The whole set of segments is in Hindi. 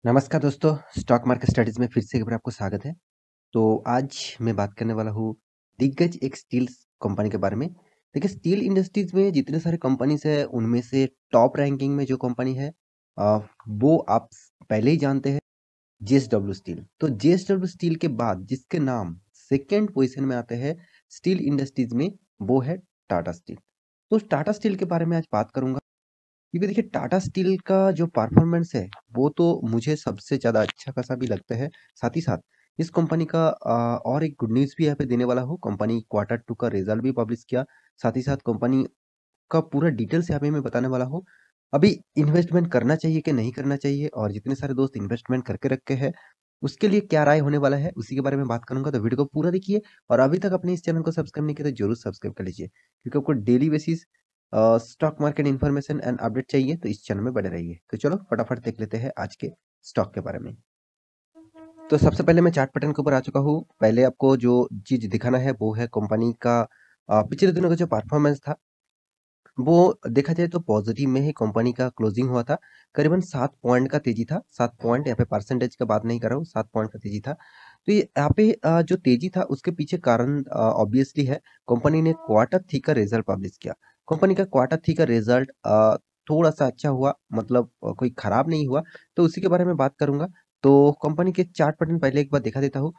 नमस्कार दोस्तों, स्टॉक मार्केट स्टडीज़ में फिर से एक बार आपको स्वागत है। तो आज मैं बात करने वाला हूँ दिग्गज एक स्टील कंपनी के बारे में। देखिए स्टील इंडस्ट्रीज़ में जितने सारे कंपनीज़ हैं उनमें से टॉप रैंकिंग में जो कंपनी है वो आप पहले ही जानते हैं जेएसडब्ल्यू स्टील। तो जेएसडब्ल्यू स्टील के बाद जिसके नाम सेकंड पोजीशन में आते हैं स्टील इंडस्ट्रीज़ में वो है टाटा स्टील। तो टाटा स्टील के बारे में आज बात करूँगा। क्योंकि देखिए टाटा स्टील का जो परफॉर्मेंस है वो तो मुझे सबसे ज़्यादा अच्छा खासा भी लगता है। साथ ही साथ इस कंपनी का और एक गुड न्यूज़ भी यहाँ पे देने वाला हूँ। कंपनी क्वार्टर 2 का रिजल्ट भी पब्लिश किया। साथ ही साथ कंपनी का पूरा डिटेल्स यहाँ पे मैं बताने वाला हूँ। अभी इन्वेस्टमेंट करना चाहिए कि नहीं करना चाहिए और जितने सारे दोस्त इन्वेस्टमेंट करके रखे हैं उसके लिए क्या राय होने वाला है उसी के बारे में बात करूंगा। तो वीडियो को पूरा देखिए और अभी तक अपने इस चैनल को सब्सक्राइब नहीं किया तो जरूर सब्सक्राइब कर लीजिए क्योंकि आपको daily basis stock market information and update चाहिए तो इस चैनल में बने रहिए। तो चलो फटाफट देख लेते हैं आज के स्टॉक के बारे में। तो सबसे पहले मैं चार्ट पैटर्न के ऊपर आ चुका हूँ। पहले आपको जो चीज दिखाना है वो है कंपनी का पिछले दिनों का जो परफॉर्मेंस था वो देखा जाए तो पॉजिटिव में ही कंपनी का क्लोजिंग हुआ था। करीबन 7 पॉइंट का तेजी था। 7 पॉइंट, यहाँ पे परसेंटेज की बात नहीं कर रहा हूँ, 7 पॉइंट का तेजी था। तो ये यहाँ पे जो तेजी था उसके पीछे कारण ऑब्वियसली है कंपनी ने क्वार्टर थ्री का रिजल्ट पब्लिश किया। कंपनी का क्वार्टर थ्री का रिजल्ट थोड़ा सा अच्छा हुआ, मतलब कोई खराब नहीं हुआ। तो उसी के बारे में बात करूंगा। तो कंपनी के चार्ट पैटर्न पहले एक बार दिखा देता हूँ।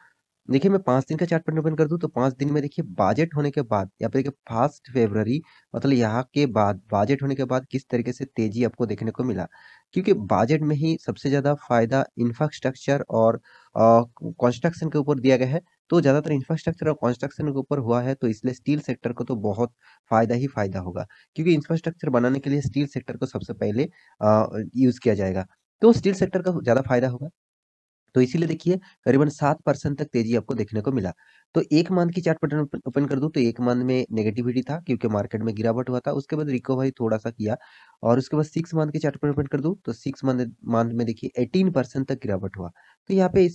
देखिए मैं 5 दिन का चार्ट पैटर्न ओपन कर दूँ तो 5 दिन में देखिए बजट होने के बाद यहाँ पे देखिए फर्स्ट फरवरी, मतलब यहाँ के बाद बजट होने के बाद किस तरीके से तेजी आपको देखने को मिला। क्योंकि बजट में ही सबसे ज़्यादा फायदा इंफ्रास्ट्रक्चर और कंस्ट्रक्शन के ऊपर दिया गया है। तो ज़्यादातर इंफ्रास्ट्रक्चर और कंस्ट्रक्शन के ऊपर हुआ है तो इसलिए स्टील सेक्टर को तो बहुत फायदा ही फायदा होगा। क्योंकि इंफ्रास्ट्रक्चर बनाने के लिए स्टील सेक्टर को सबसे पहले यूज़ किया जाएगा। तो स्टील सेक्टर का ज़्यादा फायदा होगा। तो इसीलिए देखिए करीबन 7% तक तेजी आपको देखने को मिला। तो 1 मंथ की चार्ट पैटर्न ओपन कर दूँ तो 1 मंथ में नेगेटिविटी था क्योंकि मार्केट में गिरावट हुआ था। उसके बाद रिकवरी थोड़ा-सा किया और उसके बाद 6 मंथ की चार्ट पैटर्न ओपन कर दूँ तो 6 मंथ मंथ में देखिए 18% तक गिरावट हुआ। तो यहाँ पे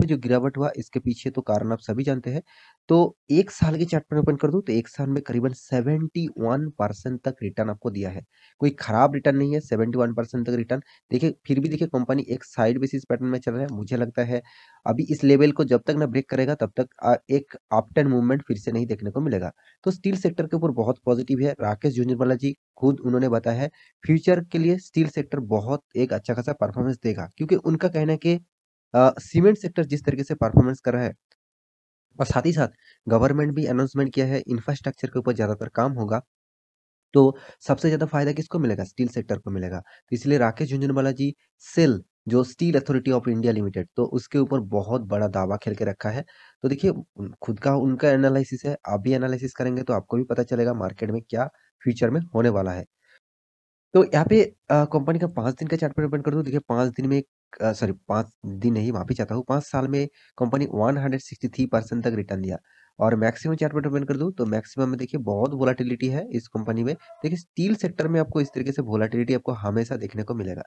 जो गिरावट हुआ इसके पीछे तो कारण आप सभी जानते हैं। तो 1 साल की चार्ट पैटर्न ओपन कर दूँ तो 1 साल में करीबन 71% तक रिटर्न आपको दिया है। कोई खराब रिटर्न नहीं है, 71% तक रिटर्न। देखिए, फिर भी देखिए कंपनी एक साइड बेसिस पैटर्न में चल रहा है। मुझे लगता है अभी इस लेवल को जब तक ना ब्रेक करेगा तब तक एक अप ट्रेंड मूवमेंट फिर से नहीं देखने को मिलेगा। तो स्टील सेक्टर के ऊपर बहुत पॉजिटिव है। राकेश झुंझुनवाला जी खुद उन्होंने बताया है फ्यूचर के लिए स्टील सेक्टर बहुत एक अच्छा खासा परफॉर्मेंस देगा। क्योंकि उनका कहना है कि सीमेंट सेक्टर जिस तरीके से परफॉर्मेंस कर रहा है और साथ ही साथ गवर्नमेंट भी अनाउंसमेंट किया है इंफ्रास्ट्रक्चर के ऊपर ज़्यादातर काम होगा। तो सबसे ज़्यादा फ़ायदा किसको मिलेगा? स्टील सेक्टर को मिलेगा। तो इसलिए राकेश झुनझुनवाला जी सेल जो steel authority of India limited तो उसके ऊपर बहुत बड़ा दावा खेल के रखा है। तो देखिए खुद का उनका एनालिसिस है, आप भी एनालिसिस करेंगे तो आपको भी पता चलेगा मार्केट में क्या फ्यूचर में होने वाला है। तो यहाँ पे कंपनी का 5 दिन का चार्ट पैटर्न ओपन कर दूँ, देखिए 5 दिन में सॉरी 5 दिन नहीं, माफ़ी चाहता हूँ, 5 साल में कंपनी 163% तक रिटर्न दिया और मैक्सिमम चार्ट पैटर्न ओपन कर दूँ, तो मैक्सिमम में देखिए बहुत वोलेटिलिटी है इस कंपनी में। देखिए स्टील सेक्टर में आपको इस तरीके से वोलेटिलिटी आपको हमेशा देखने को मिलेगा।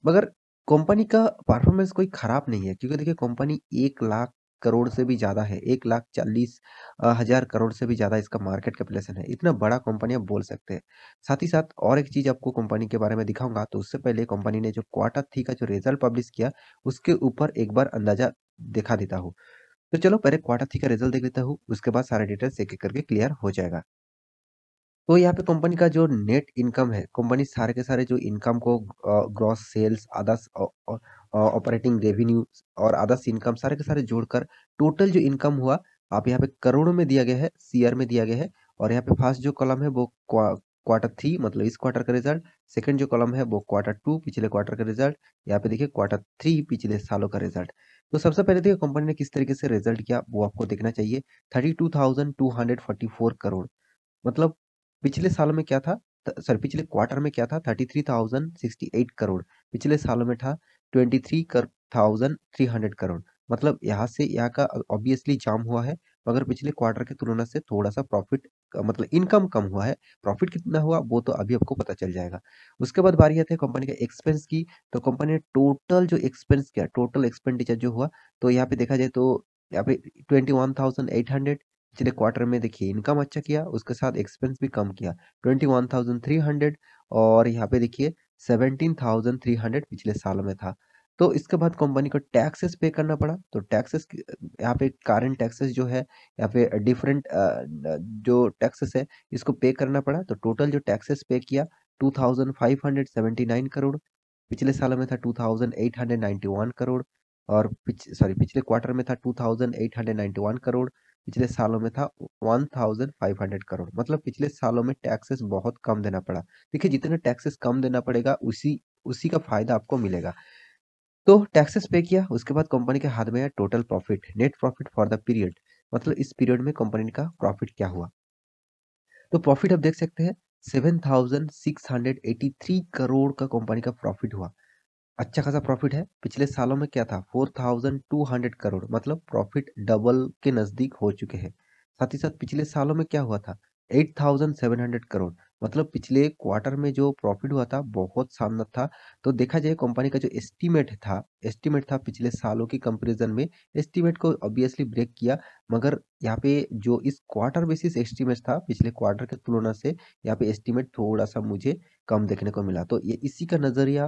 मगर कंपनी का परफॉर्मेंस कोई खराब नहीं है क्योंकि देखिए कंपनी 1 लाख करोड़ से भी ज़्यादा है, 1,40,000 हज़ार करोड़ से भी ज़्यादा इसका मार्केट कैपिटलाइज़ेशन है। इतना बड़ा कंपनी आप बोल सकते हैं। साथ ही साथ और एक चीज़ आपको कंपनी के बारे में दिखाऊँगा, तो उससे पहले कंपनी ने जो क्वार्टर 3 का जो रिज़ल्ट पब्लिश किया, उसके ऊपर एक बार अंदाज़ा दिखा देता हूँ। तो चलो पहले क्वार्टर 3 का रिज़ल्ट देख लेता हूँ, उसके बाद सारे डिटेल्स एक-एक करके क्लियर हो जाएगा। तो यहाँ पे कंपनी का जो नेट इनकम है, कंपनी सारे के सारे जो इनकम को gross sales, others operating revenue और अदर्स इनकम सारे के सारे जोड़कर टोटल जो इनकम हुआ, आप यहाँ पे करोड़ों में दिया गया है, सीआर में दिया गया है। और यहाँ पे फर्स्ट जो कॉलम है वो क्वार्टर 3 मतलब इस क्वार्टर का रिजल्ट, सेकंड जो कॉलम है वो क्वार्टर 2 पिछले क्वार्टर का रिजल्ट, यहाँ पे देखिए क्वार्टर 3 पिछले सालों का रिजल्ट। तो सबसे पहले देखिए कंपनी ने किस तरीके से रिजल्ट किया वो आपको देखना चाहिए। 32,244 करोड़, मतलब पिछले साल में क्या था, सॉरी पिछले क्वार्टर में क्या था, 33,068 करोड़। पिछले सालों में था 23,300 करोड़। मतलब यहाँ से यहाँ का ऑब्वियसली जाम हुआ है, मगर पिछले क्वार्टर की तुलना से थोड़ा सा प्रॉफिट मतलब इनकम कम हुआ है। प्रॉफिट कितना हुआ वो तो अभी आपको पता चल जाएगा। उसके बाद बारी आती है कंपनी के एक्सपेंस की। तो कंपनी ने टोटल जो एक्सपेंस किया, टोटल एक्सपेंडिचर जो हुआ, तो यहाँ पे देखा जाए तो यहाँ पे 21,800, पिछले क्वार्टर में देखिए इनकम अच्छा किया, उसके साथ एक्सपेंस भी कम किया 21,300। और यहाँ पे देखिए 17,300 पिछले साल में था। तो इसके बाद कंपनी को टैक्सेस पे करना पड़ा। तो टैक्सेस यहाँ पे करंट टैक्सेस जो है यहाँ पे डिफरेंट जो टैक्सेस है इसको पे करना पड़ा। तो टोटल जो टैक्सेस पे किया 2579 करोड़, पिछले सालों में था 2891 करोड़, और पिछले क्वार्टर में था 2891 करोड़, पिछले सालों में था 1500 करोड़। मतलब पिछले सालों में टैक्सेस बहुत कम देना पड़ा। देखिए जितने टैक्सेस कम देना पड़ेगा उसी उसी का फायदा आपको मिलेगा। तो टैक्सेस पे किया, उसके बाद कंपनी के हाथ में आया total profit, net profit for the period, मतलब इस पीरियड में कंपनी का प्रॉफिट क्या हुआ। तो प्रॉफिट आप देख सकते हैं 7683 करोड़ का कंपनी का प्रॉफिट हुआ। अच्छा खासा प्रॉफिट है। पिछले सालों में क्या था 4200 करोड़, मतलब प्रॉफिट डबल के नजदीक हो चुके हैं। साथ ही साथ पिछले सालों में क्या हुआ था 8700 करोड़, मतलब पिछले क्वार्टर में जो प्रॉफिट हुआ था बहुत शानदार था। तो देखा जाए कंपनी का जो एस्टिमेट था पिछले सालों की कंपैरिजन में, एस्टिमेट को ऑब्वियसली ब्रेक किया। मगर यहाँ पे जो इस क्वार्टर बेसिस एस्टिमेट था पिछले क्वार्टर के तुलना से, यहाँ पे एस्टिमेट थोड़ा सा मुझे कम देखने को मिला। तो ये इसी का नजरिया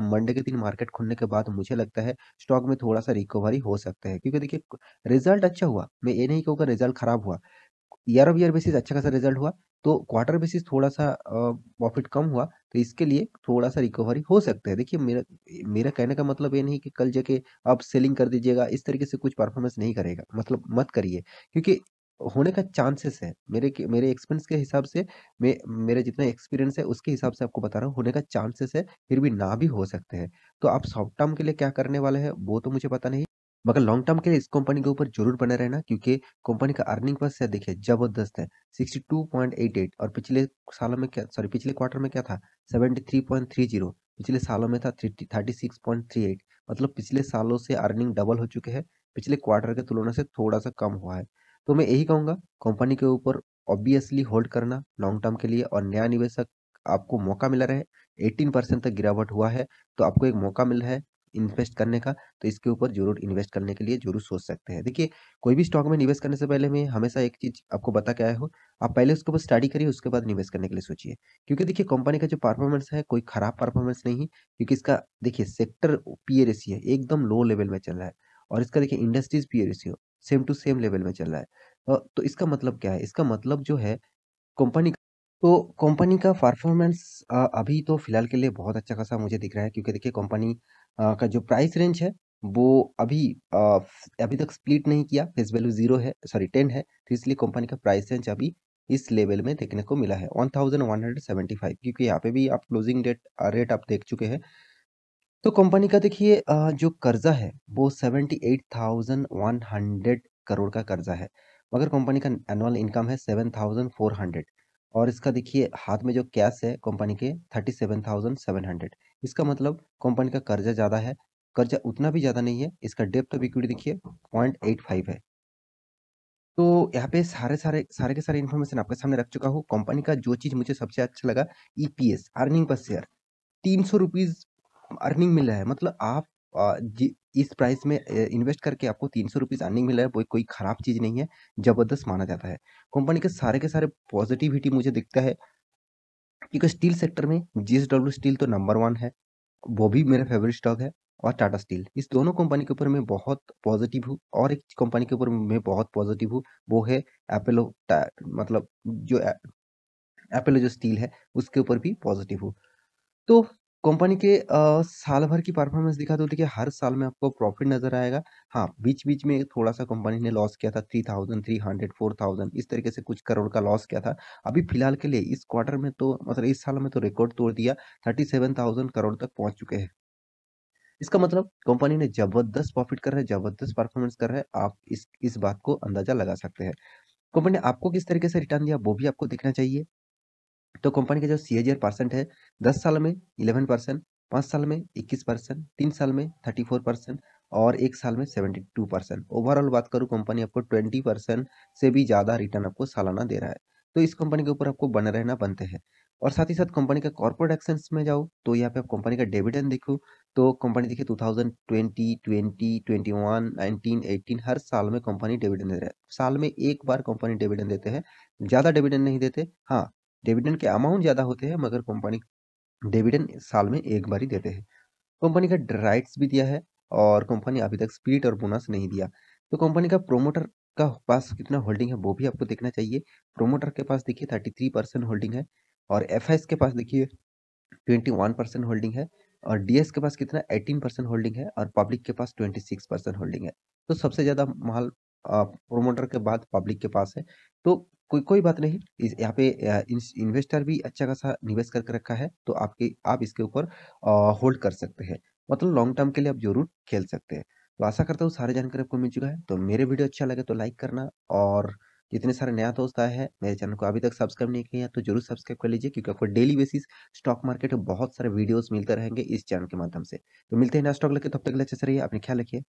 मंडे के दिन मार्केट खुलने के बाद मुझे लगता है स्टॉक में थोड़ा सा रिकवरी हो सकता है, क्योंकि देखिए रिजल्ट अच्छा हुआ, मैं ये नहीं कहूँगा रिजल्ट खराब हुआ। ईयर ऑफ ईयर बेसिस अच्छा खासा रिजल्ट हुआ। तो क्वार्टर बेसिस थोड़ा सा प्रॉफिट कम हुआ, तो इसके लिए थोड़ा सा रिकवरी हो सकता है। देखिए मेरा मेरा कहने का मतलब ये नहीं कि कल जाके आप सेलिंग कर दीजिएगा, इस तरीके से कुछ परफॉर्मेंस नहीं करेगा, मतलब मत करिए, क्योंकि होने का चांसेस है। मेरे एक्सपीरियंस के हिसाब से, मेरे जितना एक्सपीरियंस है उसके हिसाब से आपको बता रहा हूँ, होने का चांसेस है, फिर भी ना भी हो सकते हैं। तो आप शॉर्ट टर्म के लिए क्या करने वाले हैं वो तो मुझे पता नहीं, मगर लॉन्ग टर्म के लिए इस कंपनी के ऊपर जरूर बने रहना, क्योंकि कंपनी का अर्निंग पर से देखिए जबरदस्त है 62.88, और पिछले सालों में क्या, पिछले क्वार्टर में क्या था 73.30, पिछले सालों में था 36.38, मतलब पिछले सालों से अर्निंग डबल हो चुके हैं, पिछले क्वार्टर के तुलना से थोड़ा सा कम हुआ है। तो मैं यही कहूंगा कंपनी के ऊपर ऑब्वियसली होल्ड करना लॉन्ग टर्म के लिए, और नया निवेशक आपको मौका मिला रहे, 18% तक गिरावट हुआ है, तो आपको एक मौका मिल रहा है इन्वेस्ट करने का। तो इसके ऊपर जरूर इन्वेस्ट करने के लिए जरूर सोच सकते हैं। देखिए कोई भी स्टॉक में निवेश करने से पहले मैं हमेशा एक चीज आपको बता के आया हूँ, आप पहले उसके ऊपर स्टडी करिए, उसके बाद निवेश करने के लिए सोचिए। क्योंकि देखिए कंपनी का जो परफॉर्मेंस है कोई खराब परफॉर्मेंस नहीं है, क्योंकि इसका देखिए सेक्टर पीए रेशियो एकदम लो लेवल में चल रहा है, और इसका देखिए industries PE ratio same to same level में चल रहा है। तो इसका मतलब क्या है, इसका मतलब जो है कंपनी, तो कंपनी का परफॉर्मेंस अभी तो फिलहाल के लिए बहुत अच्छा खासा मुझे दिख रहा है, क्योंकि देखिए कंपनी का जो प्राइस रेंज है वो अभी अभी तक स्प्लिट नहीं किया, फेस वैल्यू 0 है, 10 है, तो इसलिए कंपनी का प्राइस रेंज अभी इस लेवल में देखने को मिला है 1175, क्योंकि यहाँ पे भी आप क्लोजिंग रेट आप देख चुके हैं। तो कंपनी का देखिए जो कर्जा है वो 78,100 करोड़ का कर्जा है, मगर कंपनी का एनुअल इनकम है 7,400, और इसका देखिए हाथ में जो कैश है कंपनी के 37,700। इसका मतलब कंपनी का कर्जा ज़्यादा है, कर्जा उतना भी ज़्यादा नहीं है। इसका डेप्ट ऑफ इक्विटी देखिए 0.85 है। तो यहाँ पे सारे सारे सारे के सारे इन्फॉर्मेशन आपके सामने रख चुका हूँ। कंपनी का जो चीज़ मुझे सबसे अच्छा लगा, ईपीएस अर्निंग पर शेयर 300 रुपीज अर्निंग मिल रहा है, मतलब आप इस प्राइस में इन्वेस्ट करके आपको 300 रुपीज अर्निंग मिल रहा है, वो कोई खराब चीज नहीं है, जबरदस्त माना जाता है। कंपनी के सारे पॉजिटिविटी मुझे दिखता है, क्योंकि स्टील सेक्टर में जीएसडब्ल्यू स्टील तो नंबर 1 है, वो भी मेरा फेवरेट स्टॉक है, और टाटा स्टील, इस दोनों कंपनी के ऊपर मैं बहुत पॉजिटिव हूँ। और एक कंपनी के ऊपर मैं बहुत पॉजिटिव हूँ, वो है एपोलो, मतलब जो एपोलो जो स्टील है उसके ऊपर भी पॉजिटिव हूँ। तो कंपनी के साल भर की परफॉर्मेंस दिखा तो देखिए हर साल में आपको प्रॉफिट नजर आएगा। हाँ, बीच-बीच में थोड़ा सा कंपनी ने लॉस किया था, 3,300 4,000 इस तरीके से कुछ करोड़ का लॉस किया था। अभी फिलहाल के लिए इस क्वार्टर में तो, मतलब इस साल में तो रिकॉर्ड तोड़ दिया, 37,000 करोड़ तक पहुंच चुके हैं। इसका मतलब कंपनी ने जबरदस्त प्रॉफिट कर रहा है, जबरदस्त परफॉर्मेंस कर रहा है, आप इस बात को अंदाजा लगा सकते हैं। कंपनी ने आपको किस तरीके से रिटर्न दिया वो भी आपको देखना चाहिए। तो कंपनी का जो सीएजीआर परसेंट है 10 साल में 11%, 5 साल में 21%, 3 साल में 34%, और 1 साल में 72%। ओवरऑल बात करूँ कंपनी आपको 20% से भी ज़्यादा रिटर्न आपको सालाना दे रहा है। तो इस कंपनी के ऊपर आपको बने रहना बनते हैं। और साथ ही साथ कंपनी का कॉर्पोरेट एक्शंस में जाओ तो यहाँ पे आप कंपनी का डिविडेंड देखो, तो कंपनी देखिए 2020, 20, 21, 19, 18 हर साल में कंपनी डिविडेंड दे रहा है। साल में एक बार कंपनी डिविडेंड देते हैं, ज़्यादा डिविडेंड नहीं देते। हाँ, डिविडेंड के अमाउंट ज़्यादा होते हैं, मगर कंपनी डिविडेंड साल में एक बार ही देते हैं। कंपनी का राइट्स भी दिया है और कंपनी अभी तक स्प्लिट और बोनस नहीं दिया। तो कंपनी का प्रोमोटर का पास कितना होल्डिंग है वो भी आपको देखना चाहिए। प्रोमोटर के पास देखिए 33% होल्डिंग है और एफआईएस के पास देखिए 21% होल्डिंग है और डीएस के पास कितना 18% होल्डिंग है और पब्लिक के पास 26% होल्डिंग है। तो सबसे ज्यादा माल प्रोमोटर के बाद पब्लिक के पास है। तो कोई कोई बात नहीं, इस यहाँ पे इन्वेस्टर भी अच्छा खासा निवेश करके रखा है, तो आप इसके ऊपर होल्ड कर सकते हैं। मतलब लॉन्ग टर्म के लिए आप जरूर खेल सकते हैं। तो आशा करता हूँ सारी जानकारी आपको मिल चुका है। तो मेरे वीडियो अच्छा लगे तो लाइक करना, और जितने सारे नया दोस्त आए हैं मेरे चैनल को अभी तक सब्सक्राइब नहीं किया तो जरूर सब्सक्राइब कर लीजिए, क्योंकि आपको डेली बेसिस स्टॉक मार्केट में बहुत सारे वीडियोस मिलते रहेंगे इस चैनल के माध्यम से। तो मिलते हैं नया स्टॉक लेके, तब तक के लिए अच्छे से रहिए, अपने ख्याल रखिए।